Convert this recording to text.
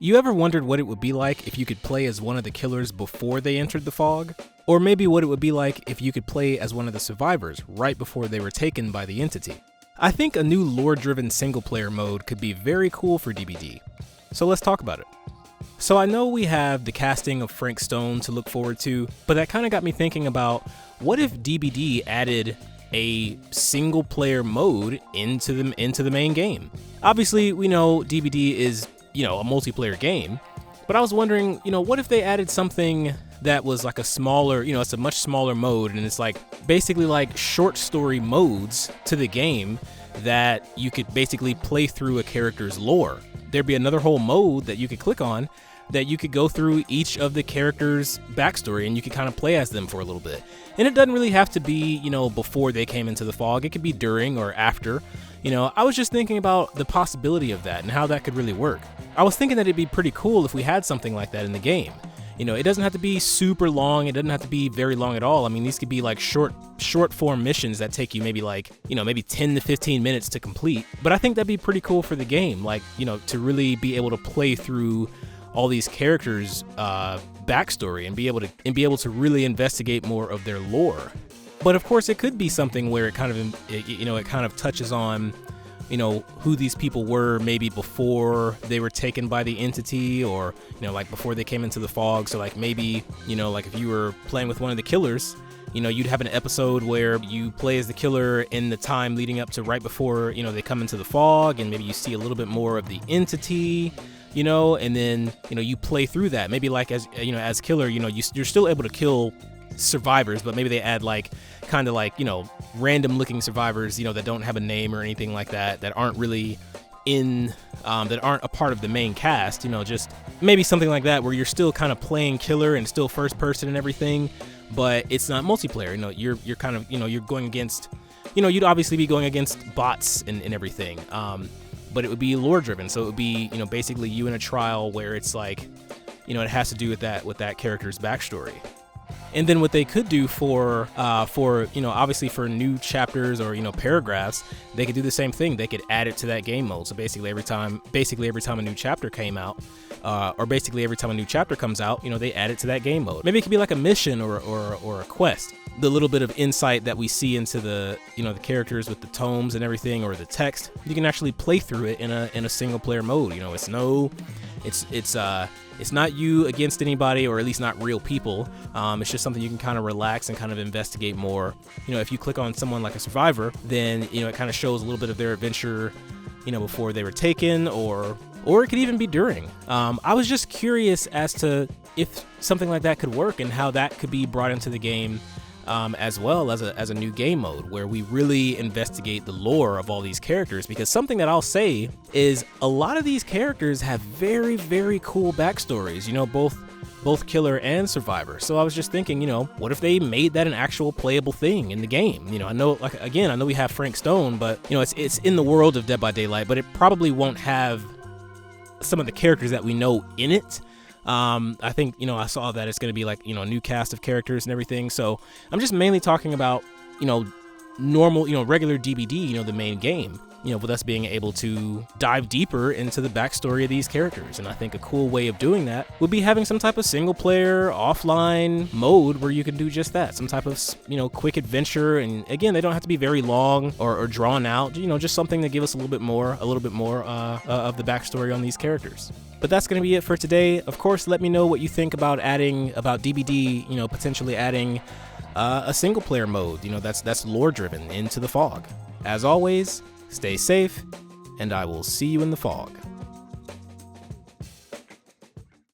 You ever wondered what it would be like if you could play as one of the killers before they entered the fog? Or maybe what it would be like if you could play as one of the survivors right before they were taken by the entity? I think a new lore-driven single-player mode could be very cool for DBD. So let's talk about it. So I know we have the casting of Frank Stone to look forward to, but that kind of got me thinking about what if DBD added a single-player mode into the main game? Obviously, we know DBD is a multiplayer game, but I was wondering, what if they added something that was like a smaller, it's a much smaller mode, and it's like basically like short story modes to the game that you could basically play through a character's lore. There'd be another whole mode that you could click on that you could go through each of the characters' backstory, and you could kind of play as them for a little bit. And it doesn't really have to be, before they came into the fog. It could be during or after. I was just thinking about the possibility of that and how that could really work. I was thinking that it'd be pretty cool if we had something like that in the game. It doesn't have to be super long. It doesn't have to be very long at all. I mean, these could be like short form missions that take you maybe 10 to 15 minutes to complete. But I think that'd be pretty cool for the game, to really be able to play through all these characters' backstory and be able to really investigate more of their lore. But of course, it could be something where it kind of touches on, who these people were maybe before they were taken by the entity, or, before they came into the fog. So maybe, if you were playing with one of the killers, you'd have an episode where you play as the killer in the time leading up to right before, they come into the fog, and maybe you see a little bit more of the entity, and then, you play through that. Maybe as killer, you're still able to kill survivors, but maybe they add random looking survivors, that don't have a name or anything like that, that aren't really that aren't a part of the main cast, just maybe something like that, where you're still kind of playing killer and still first person and everything, but it's not multiplayer. You're kind of, you're going against, you'd obviously be going against bots and everything, but it would be lore driven. So it would be, basically you in a trial where it's like, it has to do with that character's backstory. And then what they could do for obviously for new chapters or, paragraphs, they could do the same thing. They could add it to that game mode. So basically every time a new chapter came out, or basically every time a new chapter comes out, they add it to that game mode. Maybe it could be like a mission or a quest. The little bit of insight that we see into the, the characters with the tomes and everything, or the text, you can actually play through it in a single player mode. It's not you against anybody, or at least not real people. It's just something you can kind of relax and kind of investigate more. If you click on someone like a survivor, then, it kind of shows a little bit of their adventure, before they were taken, or it could even be during. I was just curious as to if something like that could work and how that could be brought into the game, as well as a new game mode where we really investigate the lore of all these characters. Because something that I'll say is a lot of these characters have very, very cool backstories, both killer and survivor. So I was just thinking, what if they made that an actual playable thing in the game? I know we have Frank Stone, but it's in the world of Dead by Daylight, but it probably won't have some of the characters that we know in it. I think, I saw that it's going to be like, a new cast of characters and everything. So I'm just mainly talking about, normal, regular DBD, the main game, with us being able to dive deeper into the backstory of these characters. And I think a cool way of doing that would be having some type of single player offline mode where you can do just that, some type of, quick adventure. And again, they don't have to be very long or drawn out, just something to give us a little bit more of the backstory on these characters. But that's going to be it for today. Of course, let me know what you think about DBD, potentially adding a single player mode, that's lore driven into the fog. As always, stay safe, and I will see you in the fog.